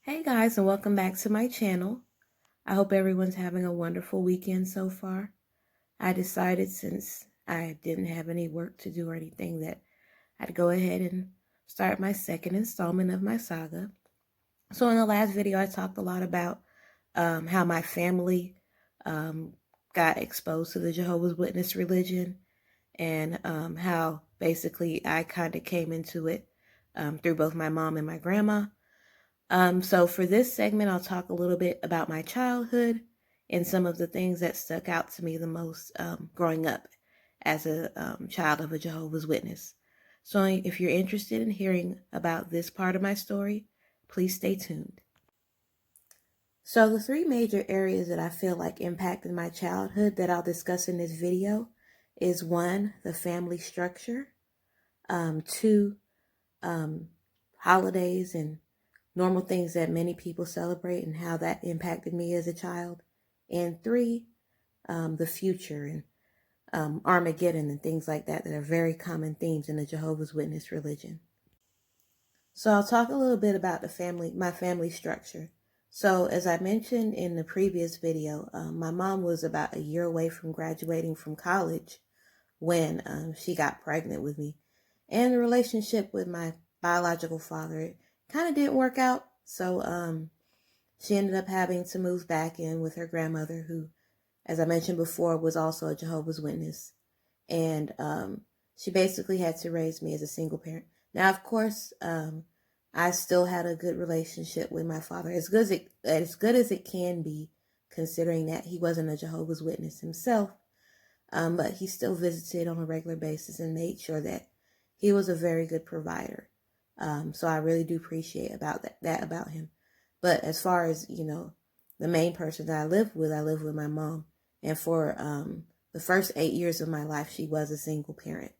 Hey guys, and welcome back to my channel. I hope everyone's having a wonderful weekend so far. I decided, since I didn't have any work to do or anything, that I'd go ahead and start my second installment of my saga. So in the last video, I talked a lot about how my family got exposed to the Jehovah's Witness religion, and how basically I kind of came into it through both my mom and my grandma. So for this segment, I'll talk a little bit about my childhood and some of the things that stuck out to me the most growing up as a child of a Jehovah's Witness. So if you're interested in hearing about this part of my story, please stay tuned. So the three major areas that I feel like impacted my childhood that I'll discuss in this video is: one, the family structure; two, holidays and normal things that many people celebrate and how that impacted me as a child; and three, the future and Armageddon and things like that are very common themes in the Jehovah's Witness religion. So I'll talk a little bit about my family structure. So as I mentioned in the previous video, my mom was about a year away from graduating from college when she got pregnant with me. And the relationship with my biological father kind of didn't work out. So she ended up having to move back in with her grandmother, who, as I mentioned before, was also a Jehovah's Witness. And she basically had to raise me as a single parent. Now, of course, I still had a good relationship with my father, as good as it can be, considering that he wasn't a Jehovah's Witness himself. But he still visited on a regular basis and made sure that he was a very good provider. So I really do appreciate that about him. But as far as, the main person that I live with my mom. And for the first 8 years of my life, she was a single parent.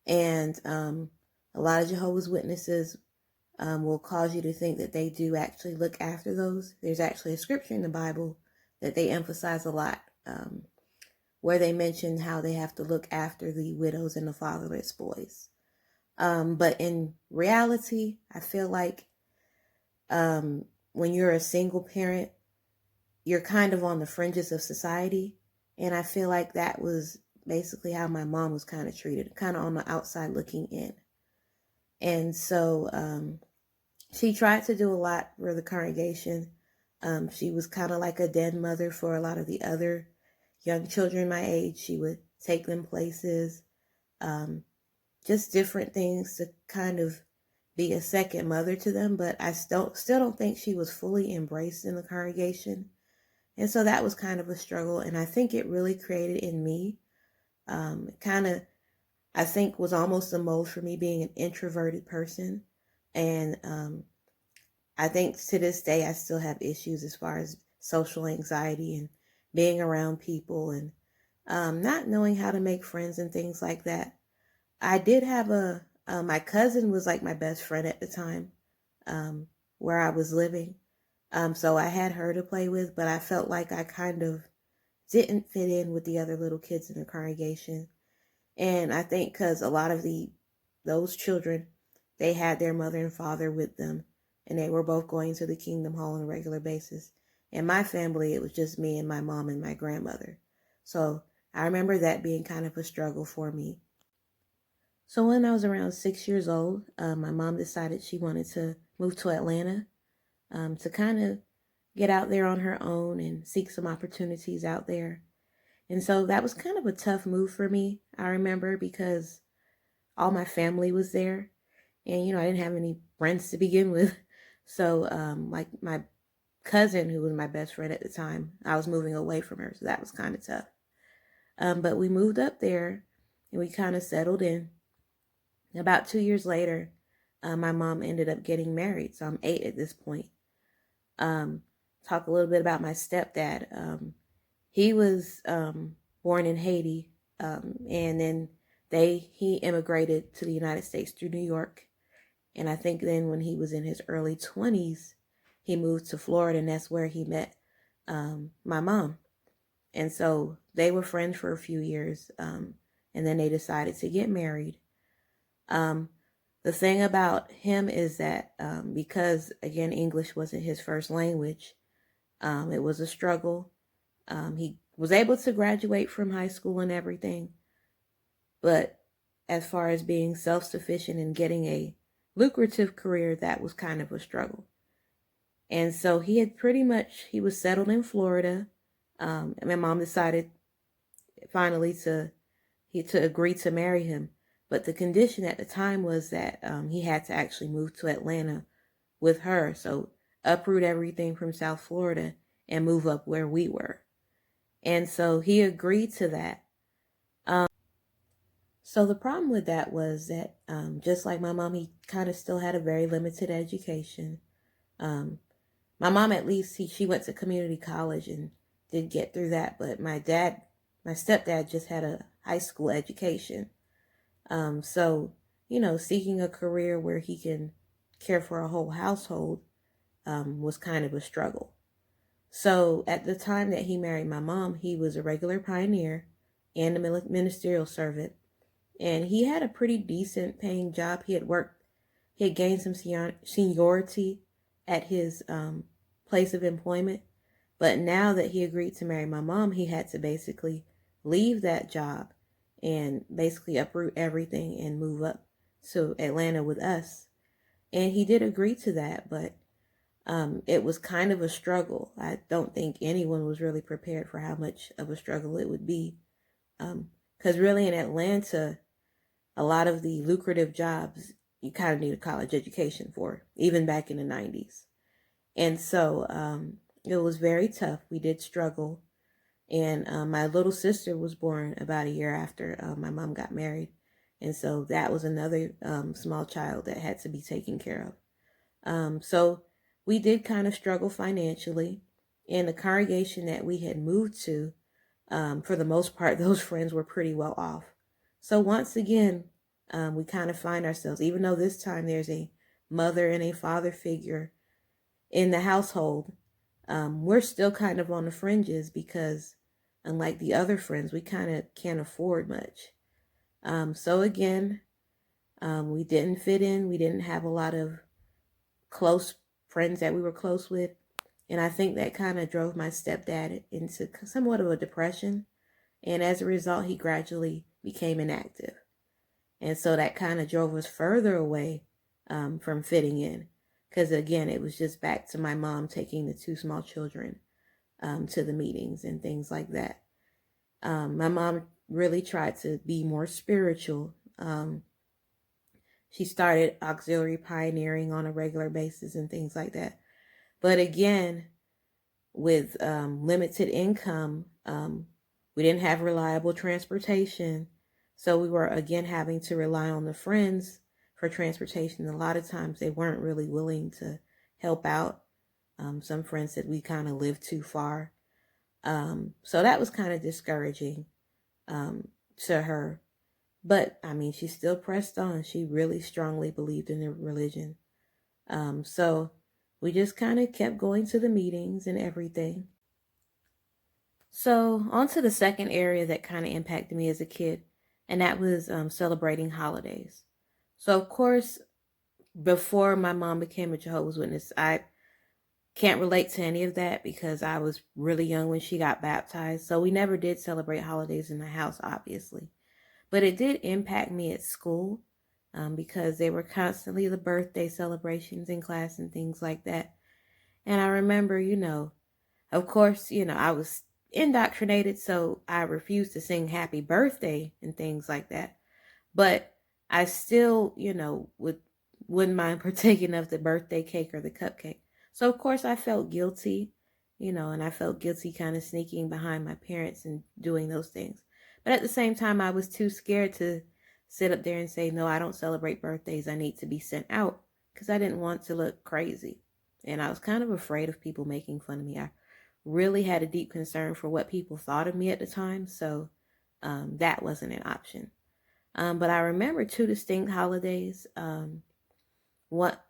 And a lot of Jehovah's Witnesses will cause you to think that they do actually look after those. There's actually a scripture in the Bible that they emphasize a lot, where they mention how they have to look after the widows and the fatherless boys. But in reality, I feel like when you're a single parent, you're kind of on the fringes of society. And I feel like that was basically how my mom was kind of treated, kind of on the outside looking in. And so she tried to do a lot for the congregation. She was kind of like a dead mother for a lot of the other young children my age. She would take them places, just different things to kind of be a second mother to them. But I still don't think she was fully embraced in the congregation. And so that was kind of a struggle. And I think it really created in me, I think was almost a mold for me being an introverted person. And I think to this day, I still have issues as far as social anxiety and being around people and not knowing how to make friends and things like that. I did have my cousin was like my best friend at the time where I was living. So I had her to play with, but I felt like I kind of didn't fit in with the other little kids in the congregation. And I think because a lot of those children, they had their mother and father with them, and they were both going to the Kingdom Hall on a regular basis. In my family, it was just me and my mom and my grandmother. So I remember that being kind of a struggle for me. So when I was around 6 years old, my mom decided she wanted to move to Atlanta to kind of get out there on her own and seek some opportunities out there. And so that was kind of a tough move for me, I remember, because all my family was there. And, I didn't have any friends to begin with. So, like my cousin, who was my best friend at the time, I was moving away from her. So that was kind of tough. But we moved up there and we kind of settled in. About 2 years later, my mom ended up getting married. So I'm 8 at this point. Talk a little bit about my stepdad. He was born in Haiti, and then he immigrated to the United States through New York. And I think then when he was in his early 20s, he moved to Florida, and that's where he met my mom. And so they were friends for a few years, and then they decided to get married. The thing about him is that because, again, English wasn't his first language, it was a struggle. He was able to graduate from high school and everything, but as far as being self-sufficient and getting a lucrative career, that was kind of a struggle. And so he was settled in Florida. And my mom decided finally to agree to marry him. But the condition at the time was that he had to actually move to Atlanta with her. So uproot everything from South Florida and move up where we were. And so he agreed to that. So the problem with that was that just like my mom, he kind of still had a very limited education. My mom, at least, she went to community college and did get through that. But my stepdad just had a high school education. So, seeking a career where he can care for a whole household was kind of a struggle. So at the time that he married my mom, he was a regular pioneer and a ministerial servant. And he had a pretty decent paying job. He had gained some seniority at his place of employment. But now that he agreed to marry my mom, he had to basically leave that job and basically uproot everything and move up to Atlanta with us. And he did agree to that, but it was kind of a struggle. I don't think anyone was really prepared for how much of a struggle it would be. Because really in Atlanta, a lot of the lucrative jobs, you kind of need a college education for, even back in the 90s. And so it was very tough. We did struggle. And my little sister was born about a year after my mom got married. And so that was another small child that had to be taken care of. So we did kind of struggle financially. And the congregation that we had moved to, for the most part, those friends were pretty well off. So once again, we kind of find ourselves, even though this time there's a mother and a father figure in the household, we're still kind of on the fringes because unlike the other friends, we kind of can't afford much. So again, we didn't fit in. We didn't have a lot of close friends that we were close with. And I think that kind of drove my stepdad into somewhat of a depression. And as a result, he gradually became inactive. And so that kind of drove us further away from fitting in. Because again, it was just back to my mom taking the two small children to the meetings and things like that. My mom really tried to be more spiritual. She started auxiliary pioneering on a regular basis and things like that. But again, with limited income, we didn't have reliable transportation. So we were, again, having to rely on the friends for transportation. A lot of times they weren't really willing to help out. Some friends said we kind of lived too far. So that was kind of discouraging to her. But, I mean, she still pressed on. She really strongly believed in the religion. So we just kind of kept going to the meetings and everything. So on to the second area that kind of impacted me as a kid, and that was celebrating holidays. So, of course, before my mom became a Jehovah's Witness, I can't relate to any of that because I was really young when she got baptized. So we never did celebrate holidays in the house, obviously. But it did impact me at school because they were constantly the birthday celebrations in class and things like that. And I remember, of course, I was indoctrinated, so I refused to sing happy birthday and things like that. But I still, wouldn't mind partaking of the birthday cake or the cupcake. So, of course, I felt guilty, and I felt guilty kind of sneaking behind my parents and doing those things. But at the same time, I was too scared to sit up there and say, no, I don't celebrate birthdays. I need to be sent out because I didn't want to look crazy. And I was kind of afraid of people making fun of me. I really had a deep concern for what people thought of me at the time. So that wasn't an option. But I remember two distinct holidays.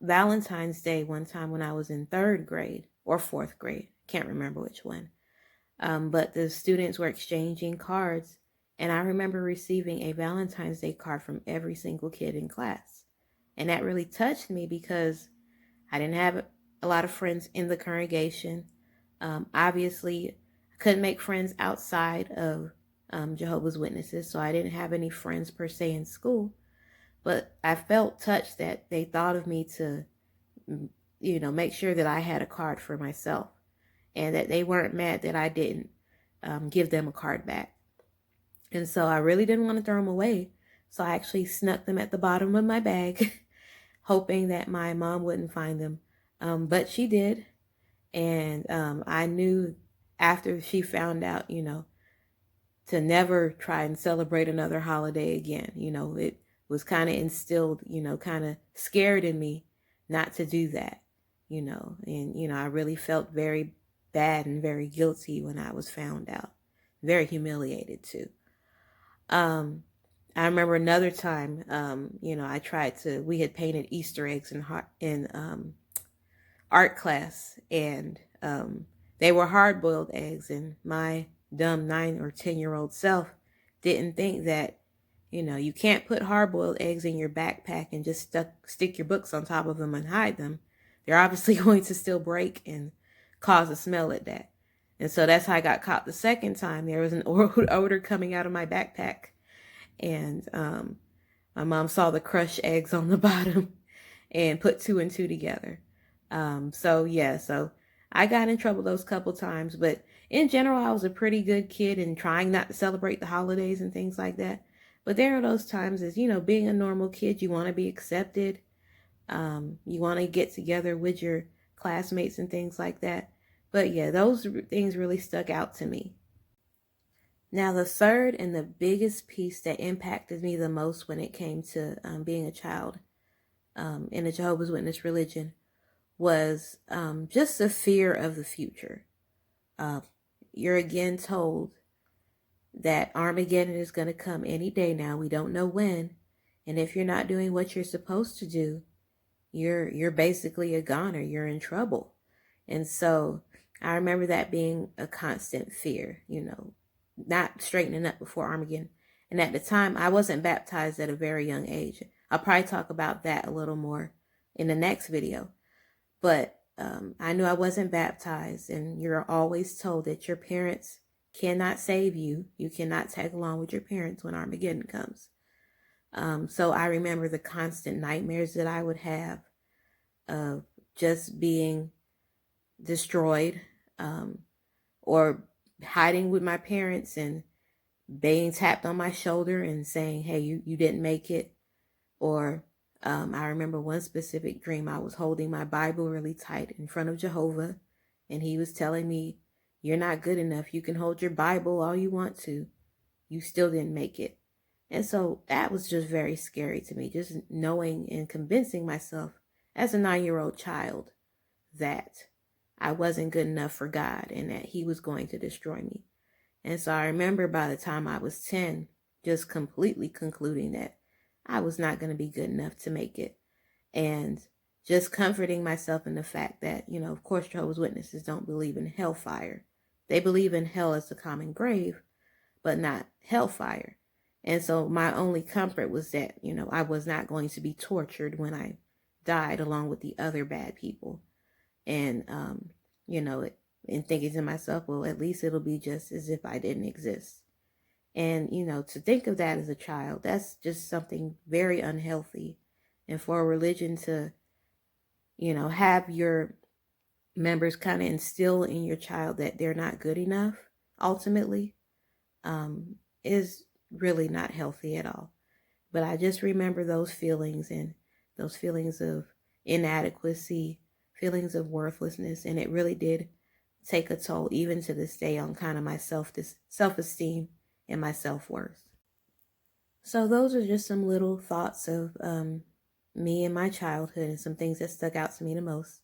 Valentine's Day one time when I was in 3rd grade or 4th grade. Can't remember which one. But the students were exchanging cards. And I remember receiving a Valentine's Day card from every single kid in class. And that really touched me because I didn't have a lot of friends in the congregation. Obviously, I couldn't make friends outside of Jehovah's Witnesses, so I didn't have any friends per se in school. But I felt touched that they thought of me to, make sure that I had a card for myself, and that they weren't mad that I didn't give them a card back. And so I really didn't want to throw them away. So I actually snuck them at the bottom of my bag, hoping that my mom wouldn't find them. But she did. And I knew after she found out, to never try and celebrate another holiday again. It was kind of instilled, kind of scared in me not to do that, and, I really felt very bad and very guilty when I was found out. Very humiliated too. I remember another time, we had painted Easter eggs in art class, and they were hard-boiled eggs, and my dumb 9 or 10-year-old self didn't think that, you can't put hard-boiled eggs in your backpack and just stick your books on top of them and hide them. They're obviously going to still break and cause a smell at that. And so that's how I got caught the second time. There was an odor coming out of my backpack, and my mom saw the crushed eggs on the bottom and put 2 and 2 together. So I got in trouble those couple times, but in general, I was a pretty good kid and trying not to celebrate the holidays and things like that. But there are those times as, being a normal kid, you want to be accepted. You want to get together with your classmates and things like that. But yeah, those things really stuck out to me. Now, the third and the biggest piece that impacted me the most when it came to being a child in a Jehovah's Witness religion was just the fear of the future. You're again told that Armageddon is going to come any day now. We don't know when. And if you're not doing what you're supposed to do, you're basically a goner. You're in trouble. And so I remember that being a constant fear, not straightening up before Armageddon. And at the time, I wasn't baptized at a very young age. I'll probably talk about that a little more in the next video. But I knew I wasn't baptized, and you're always told that your parents cannot save you. You cannot tag along with your parents when Armageddon comes. So I remember the constant nightmares that I would have of just being destroyed, or hiding with my parents and being tapped on my shoulder and saying, hey, you didn't make it. Or I remember one specific dream. I was holding my Bible really tight in front of Jehovah, and he was telling me, you're not good enough. You can hold your Bible all you want to. You still didn't make it. And so that was just very scary to me, just knowing and convincing myself as a 9-year-old child that I wasn't good enough for God and that he was going to destroy me. And so I remember by the time I was 10, just completely concluding that I was not going to be good enough to make it. And just comforting myself in the fact that, of course, Jehovah's Witnesses don't believe in hellfire. They believe in hell as a common grave, but not hellfire. And so my only comfort was that, I was not going to be tortured when I died along with the other bad people. And, and thinking to myself, well, at least it'll be just as if I didn't exist. And, to think of that as a child, that's just something very unhealthy. And for a religion to, have your members kind of instill in your child that they're not good enough, ultimately, is really not healthy at all. But I just remember those feelings, and those feelings of inadequacy, feelings of worthlessness. And it really did take a toll, even to this day, on kind of my self-esteem and my self-worth. So those are just some little thoughts of me and my childhood, and some things that stuck out to me the most.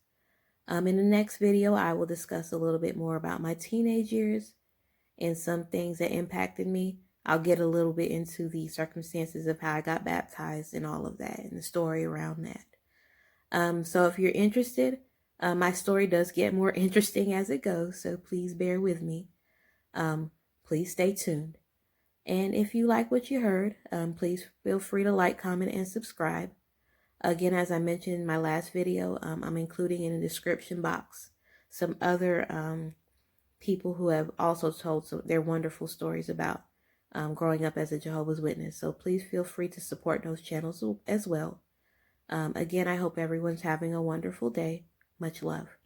In the next video, I will discuss a little bit more about my teenage years and some things that impacted me. I'll get a little bit into the circumstances of how I got baptized and all of that, and the story around that. So if you're interested, my story does get more interesting as it goes, so please bear with me. Please stay tuned. And if you like what you heard, please feel free to like, comment, and subscribe. Again, as I mentioned in my last video, I'm including in the description box some other people who have also told their wonderful stories about growing up as a Jehovah's Witness. So please feel free to support those channels as well. Again, I hope everyone's having a wonderful day. Much love.